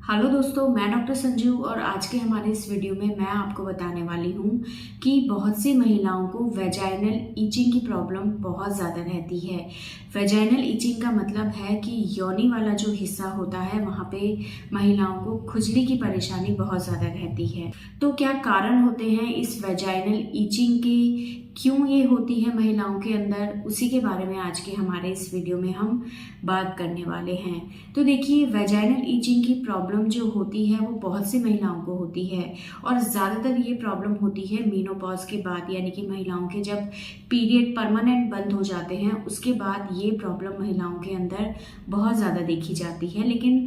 Hello दोस्तों, मैं doctor Sanju और आज के हमारे इस वीडियो में मैं आपको बताने वाली हूँ कि बहुत सी महिलाओं को वेजाइनल ईचिंग की प्रॉब्लम बहुत ज़्यादा रहती है। वेजाइनल ईचिंग का मतलब है कि योनि वाला जो हिस्सा होता है वहाँ पे महिलाओं को खुजली की परेशानी बहुत ज़्यादा रहती है। तो क्या कारण होते हैं इस वेजाइनल ईचिंग के, क्यों ये होती है महिलाओं के अंदर, उसी के बारे में आज के हमारे इस वीडियो में हम बात करने वाले हैं। तो देखिए, वेजाइनल ईचिंग की प्रॉब्लम जो होती है वो बहुत सी महिलाओं को होती है और ज़्यादातर ये प्रॉब्लम होती है मीनोपॉज के बाद, यानी कि महिलाओं के जब पीरियड परमानेंट बंद हो जाते हैं उसके बाद ये प्रॉब्लम महिलाओं के अंदर बहुत ज़्यादा देखी जाती है। लेकिन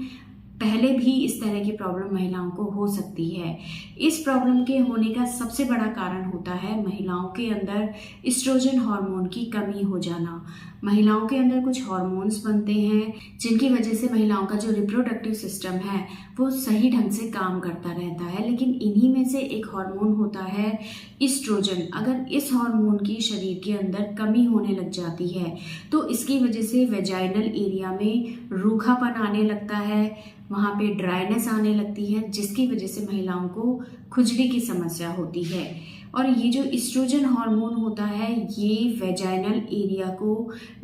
पहले भी इस तरह की प्रॉब्लम महिलाओं को हो सकती है। इस प्रॉब्लम के होने का सबसे बड़ा कारण होता है महिलाओं के अंदर एस्ट्रोजन हार्मोन की कमी हो जाना। महिलाओं के अंदर कुछ हार्मोन्स बनते हैं जिनकी वजह से महिलाओं का जो रिप्रोडक्टिव सिस्टम है वो सही ढंग से काम करता रहता है, लेकिन इन्हीं में से एक हार्मोन होता है एस्ट्रोजन। अगर इस हार्मोन की शरीर के अंदर कमी होने लग जाती है तो इसकी वजह से वेजाइनल एरिया में रूखापन आने लगता है, वहाँ पे ड्राइनेस आने लगती है, जिसकी वजह से महिलाओं को खुजली की समस्या होती है। और ये जो एस्ट्रोजन हार्मोन होता है ये वेजाइनल एरिया को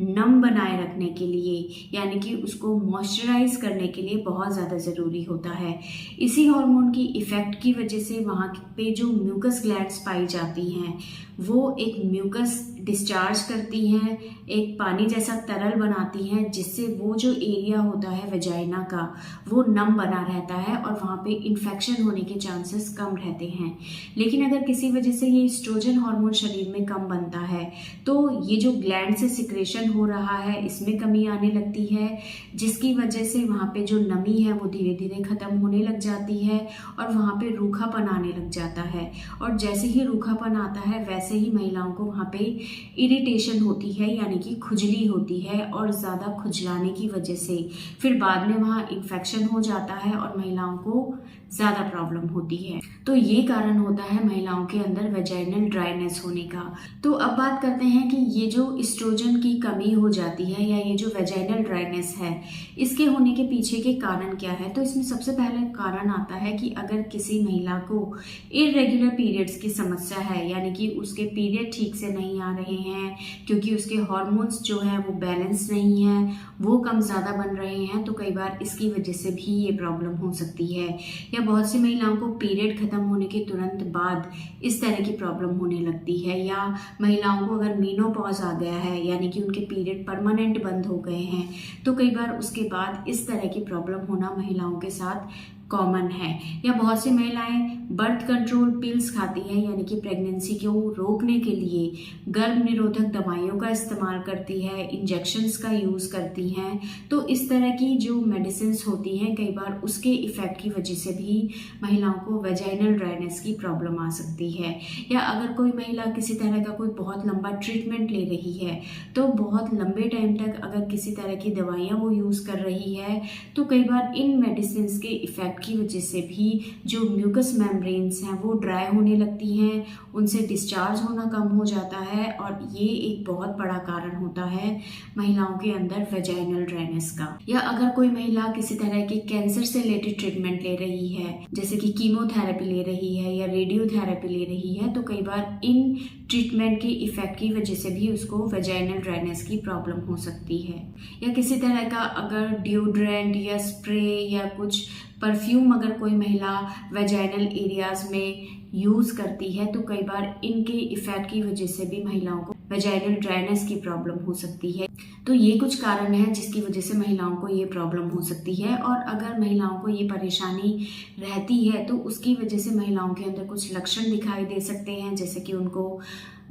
नम बनाए रखने के लिए, यानी कि उसको मॉइस्चराइज करने के लिए बहुत ज़्यादा ज़रूरी होता है। इसी हार्मोन की इफ़ेक्ट की वजह से वहाँ पे जो म्यूकस ग्लैंड्स पाई जाती हैं वो एक म्यूकस डिस्चार्ज करती हैं, एक पानी जैसा तरल बनाती हैं, जिससे वो जो एरिया होता है वेजाइना का वो नम बना रहता है और वहाँ पे इन्फेक्शन होने के चांसेस कम रहते हैं। लेकिन अगर किसी वजह से ये एस्ट्रोजन हार्मोन शरीर में कम बनता है तो ये जो ग्लैंड से सिक्रेशन हो रहा है इसमें कमी आने लगती है, जिसकी वजह से वहाँ पे जो नमी है वो धीरे धीरे खत्म होने लग जाती है और वहाँ पे रूखापन आने लग जाता है। और जैसे ही रूखापन आता है वैसे ही महिलाओं को वहाँ पे इरिटेशन होती है, यानी कि खुजली होती है और ज़्यादा खुजलाने की वजह से फिर बाद में वहाँ इन्फेक्शन हो जाता है और महिलाओं को ज़्यादा प्रॉब्लम होती है। तो ये कारण होता है महिलाओं के अंदर वेजाइनल ड्राइनेस होने का। तो अब बात करते हैं कि ये जो एस्ट्रोजन की कमी हो जाती है या ये जो वेजाइनल ड्राइनेस है इसके होने के पीछे के कारण क्या है। तो इसमें सबसे पहले कारण आता है कि अगर किसी महिला को इरेगुलर पीरियड्स की समस्या है, यानी कि उसके पीरियड ठीक से नहीं आ रहे हैं क्योंकि उसके हार्मोन्स जो है वो बैलेंस नहीं है, वो कम ज़्यादा बन रहे हैं, तो कई बार इसकी वजह से भी ये प्रॉब्लम हो सकती है। या बहुत सी महिलाओं को पीरियड खत्म होने के तुरंत बाद इस तरह की प्रॉब्लम होने लगती है, या महिलाओं को अगर मीनोपॉज आ गया है यानी कि उनके पीरियड परमानेंट बंद हो गए हैं तो कई बार उसके बाद इस तरह की प्रॉब्लम होना महिलाओं के साथ कॉमन है। या बहुत सी महिलाएं बर्थ कंट्रोल पिल्स खाती हैं, यानी कि प्रेगनेंसी को रोकने के लिए गर्भ निरोधक दवाइयों का इस्तेमाल करती है, इंजेक्शंस का यूज़ करती हैं। तो इस तरह की जो मेडिसिन्स होती हैं कई बार उसके इफ़ेक्ट की वजह से भी महिलाओं को वेजाइनल ड्राइनेस की प्रॉब्लम आ सकती है। या अगर कोई महिला किसी तरह का कोई बहुत लंबा ट्रीटमेंट ले रही है तो बहुत लंबे टाइम तक अगर किसी तरह की दवाइयाँ वो यूज़ कर रही है तो कई बार इन मेडिसिन्स के इफ़ेक्ट की वजह से भी जो म्यूकस मेम्ब्रेन्स हैं वो ड्राई होने लगती हैं, उनसे डिस्चार्ज होना कम हो जाता है और ये एक बहुत बड़ा कारण होता है महिलाओं के अंदर वेजाइनल ड्राइनेस का। या अगर कोई महिला किसी तरह के कैंसर से रिलेटेड ट्रीटमेंट ले रही है, जैसे कि कीमोथेरेपी ले रही है या रेडियोथेरेपी ले रही है, तो कई बार इन ट्रीटमेंट के इफेक्ट की वजह से भी उसको वेजाइनल ड्राइनेस की प्रॉब्लम हो सकती है। या किसी तरह का अगर डिओड्रेंट या स्प्रे या कुछ परफ्यूम अगर कोई महिला वेजाइनल एरियाज में यूज़ करती है तो कई बार इनके इफ़ेक्ट की वजह से भी महिलाओं को वेजाइनल ड्राइनेस की प्रॉब्लम हो सकती है। तो ये कुछ कारण हैं जिसकी वजह से महिलाओं को ये प्रॉब्लम हो सकती है। और अगर महिलाओं को ये परेशानी रहती है तो उसकी वजह से महिलाओं के अंदर कुछ लक्षण दिखाई दे सकते हैं, जैसे कि उनको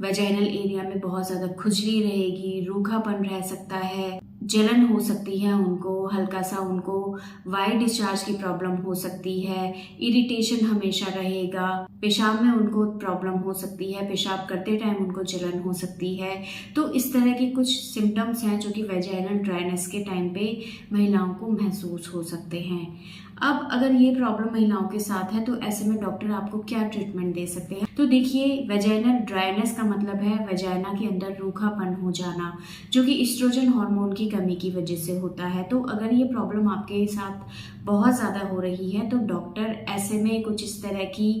वेजाइनल एरिया में बहुत ज़्यादा खुजली रहेगी, रूखापन रह सकता है, जलन हो सकती है, उनको हल्का सा उनको वाई डिस्चार्ज की प्रॉब्लम हो सकती है, इरिटेशन हमेशा रहेगा, पेशाब में उनको प्रॉब्लम हो सकती है, पेशाब करते टाइम उनको जलन हो सकती है। तो इस तरह के कुछ सिम्टम्स हैं जो कि वेजाइनल ड्राइनेस के टाइम पे महिलाओं को महसूस हो सकते हैं। अब अगर ये प्रॉब्लम महिलाओं के साथ है तो ऐसे में डॉक्टर आपको क्या ट्रीटमेंट दे सकते हैं। तो देखिए, वेजाइनल ड्राइनेस का मतलब है वेजाइना के अंदर रूखापन हो जाना, जो कि एस्ट्रोजन हार्मोन की कमी की वजह से होता है। तो अगर ये प्रॉब्लम आपके साथ बहुत ज़्यादा हो रही है तो डॉक्टर ऐसे में कुछ इस तरह की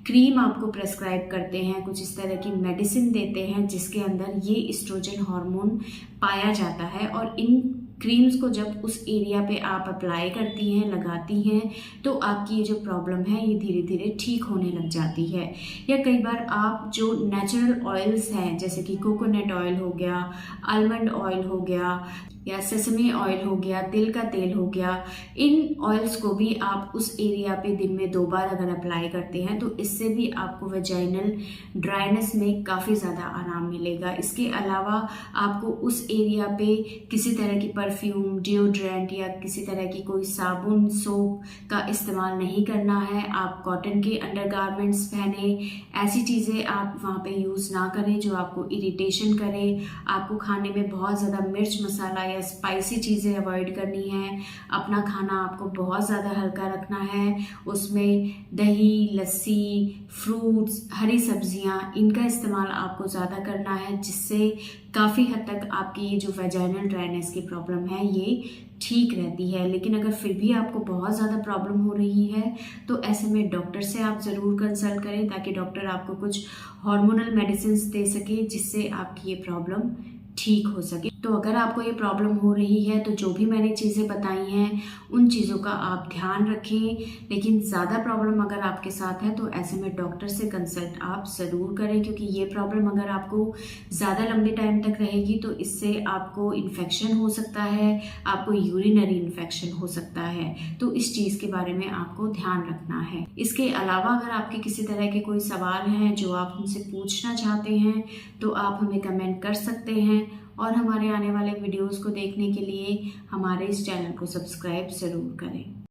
क्रीम आपको प्रेस्क्राइब करते हैं, कुछ इस तरह की मेडिसिन देते हैं जिसके अंदर ये एस्ट्रोजन हार्मोन पाया जाता है। और इन क्रीम्स को जब उस एरिया पे आप अप्लाई करती हैं, लगाती हैं, तो आपकी ये जो प्रॉब्लम है ये धीरे धीरे ठीक होने लग जाती है। या कई बार आप जो नेचुरल ऑयल्स हैं, जैसे कि कोकोनट ऑयल हो गया, आलमंड ऑयल हो गया, या सेसमी ऑयल हो गया, तिल का तेल हो गया, इन ऑयल्स को भी आप उस एरिया पे दिन में 2 बार अगर अप्लाई करते हैं तो इससे भी आपको वेजाइनल ड्राइनेस में काफ़ी ज़्यादा आराम मिलेगा। इसके अलावा आपको उस एरिया पे किसी तरह की परफ्यूम, डिओड्रेंट या किसी तरह की कोई साबुन, सोप का इस्तेमाल नहीं करना है। आप कॉटन के अंडरगारमेंट्स पहने, ऐसी चीज़ें आप वहाँ पे यूज़ ना करें जो आपको इरिटेशन करे। आपको खाने में बहुत ज़्यादा मिर्च मसाला या स्पाइसी चीज़ें अवॉइड करनी है। अपना खाना आपको बहुत ज़्यादा हल्का रखना है, उसमें दही, लस्सी, फ्रूट्स, हरी सब्जियां, इनका इस्तेमाल आपको ज़्यादा करना है, जिससे काफ़ी हद तक आपकी ये जो वेजाइनल ड्राइनेस की प्रॉब्लम है ये ठीक रहती है। लेकिन अगर फिर भी आपको बहुत ज़्यादा प्रॉब्लम हो रही है तो ऐसे में डॉक्टर से आप ज़रूर कंसल्ट करें, ताकि डॉक्टर आपको कुछ हार्मोनल मेडिसिन दे सके जिससे आपकी ये प्रॉब्लम ठीक हो सके। तो अगर आपको ये प्रॉब्लम हो रही है तो जो भी मैंने चीज़ें बताई हैं उन चीज़ों का आप ध्यान रखें। लेकिन ज़्यादा प्रॉब्लम अगर आपके साथ है तो ऐसे में डॉक्टर से कंसल्ट आप ज़रूर करें, क्योंकि ये प्रॉब्लम अगर आपको ज़्यादा लंबे टाइम तक रहेगी तो इससे आपको इन्फेक्शन हो सकता है, आपको यूरिनरी इन्फेक्शन हो सकता है। तो इस चीज़ के बारे में आपको ध्यान रखना है। इसके अलावा अगर आपके किसी तरह के कोई सवाल हैं जो आप हमसे पूछना चाहते हैं तो आप हमें कमेंट कर सकते हैं। और हमारे आने वाले वीडियोस को देखने के लिए हमारे इस चैनल को सब्सक्राइब ज़रूर करें।